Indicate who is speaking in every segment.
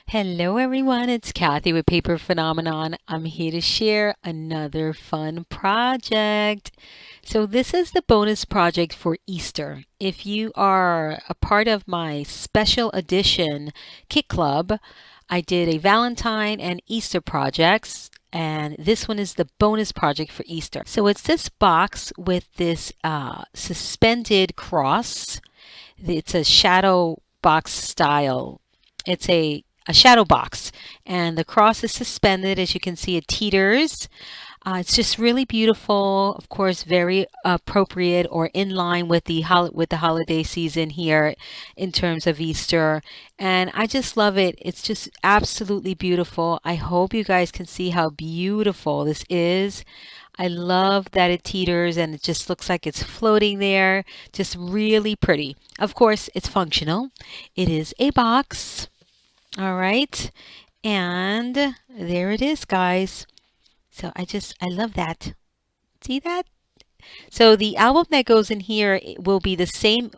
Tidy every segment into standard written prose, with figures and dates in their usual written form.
Speaker 1: Hello everyone, it's Kathy with Paper Phenomenon. I'm here to share another fun project. So this is the bonus project for Easter. If you are a part of my special edition Kit Club, I did a Valentine and Easter projects, and this one is the bonus project for Easter. So it's this box with this suspended cross. It's a shadow box style. It's a shadow box, and the cross is suspended. As you can see, it teeters. It's just really beautiful. Of course, very appropriate or in line with the holiday season here in terms of Easter. And I just love it. It's just absolutely beautiful. I hope you guys can see how beautiful this is. I love that it teeters and it just looks like it's floating there. Just really pretty. Of course, it's functional. It is a box. All right. And there it is, guys. So I love that. See that? So the album that goes in here will be the same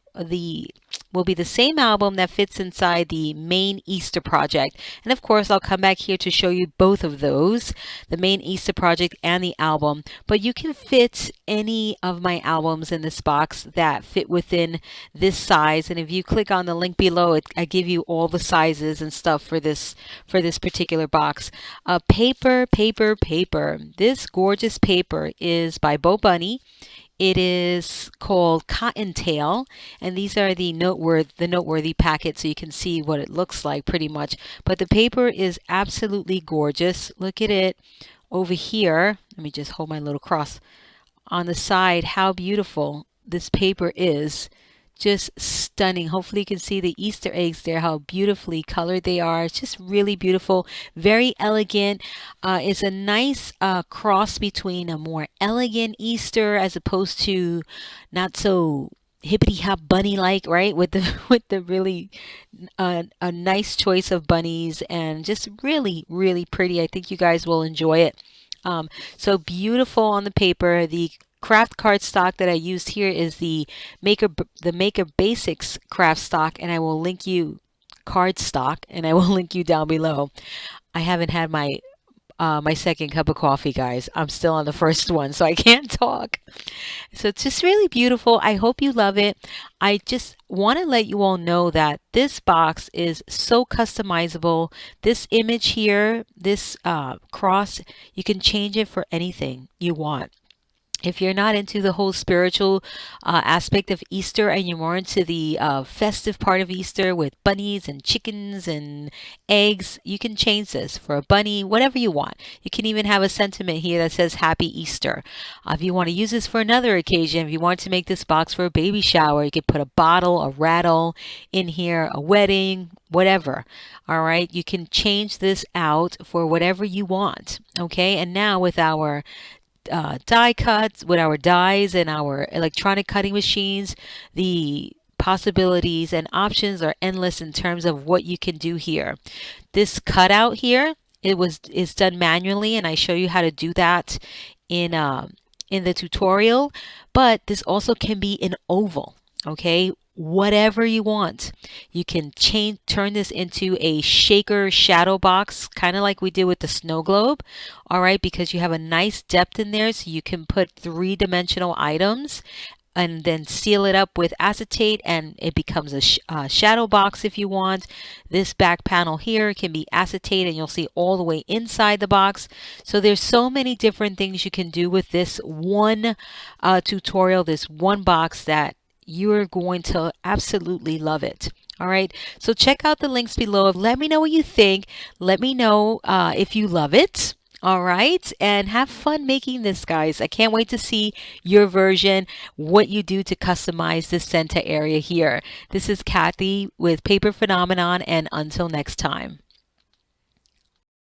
Speaker 1: album that fits inside the main Easter project. And of course, I'll come back here to show you both of those, the main Easter project and the album. But you can fit any of my albums in this box that fit within this size. And if you click on the link below, I give you all the sizes and stuff for this particular box. Paper, paper, paper. This gorgeous paper is by Bobunny. It is called Cottontail, and these are the noteworthy packets, so you can see what it looks like pretty much. But the paper is absolutely gorgeous. Look at it over here. Let me just hold my little cross on the side. How beautiful this paper is. Just stunning. Hopefully you can see the Easter eggs there, how beautifully colored they are. It's just really beautiful, very elegant. It's a nice cross between a more elegant Easter as opposed to not so hippity hop bunny like, right? With the with the really a nice choice of bunnies and just really pretty. I think you guys will enjoy it. So beautiful on the paper. The Kraft cardstock that I used here is the Maker Basics craft stock, and I will link you cardstock, and I will link you down below. I haven't had my second cup of coffee, guys. I'm still on the first one, so I can't talk. So it's just really beautiful. I hope you love it. I just want to let you all know that this box is so customizable. This image here, this cross, you can change it for anything you want. If you're not into the whole spiritual aspect of Easter and you're more into the festive part of Easter with bunnies and chickens and eggs, you can change this for a bunny, whatever you want. You can even have a sentiment here that says Happy Easter. If you want to use this for another occasion, if you want to make this box for a baby shower, you could put a bottle, a rattle in here, a wedding, whatever. All right, you can change this out for whatever you want. Okay, and now with our die cuts, with our dies and our electronic cutting machines, the possibilities and options are endless in terms of what you can do here. This cutout here, is done manually, and I show you how to do that in the tutorial. But this also can be an oval. Okay, whatever you want. You can turn this into a shaker shadow box, kind of like we did with the snow globe. All right, because you have a nice depth in there, so you can put three-dimensional items and then seal it up with acetate, and it becomes a shadow box if you want. This back panel here can be acetate, and you'll see all the way inside the box. So there's so many different things you can do with this one tutorial, this one box, that you're going to absolutely love it. All right, so check out the links below. Let me know what you think. Let me know if you love it. All right, and have fun making this, guys. I can't wait to see your version, what you do to customize this center area here. This is Kathy with Paper Phenomenon, and until next time.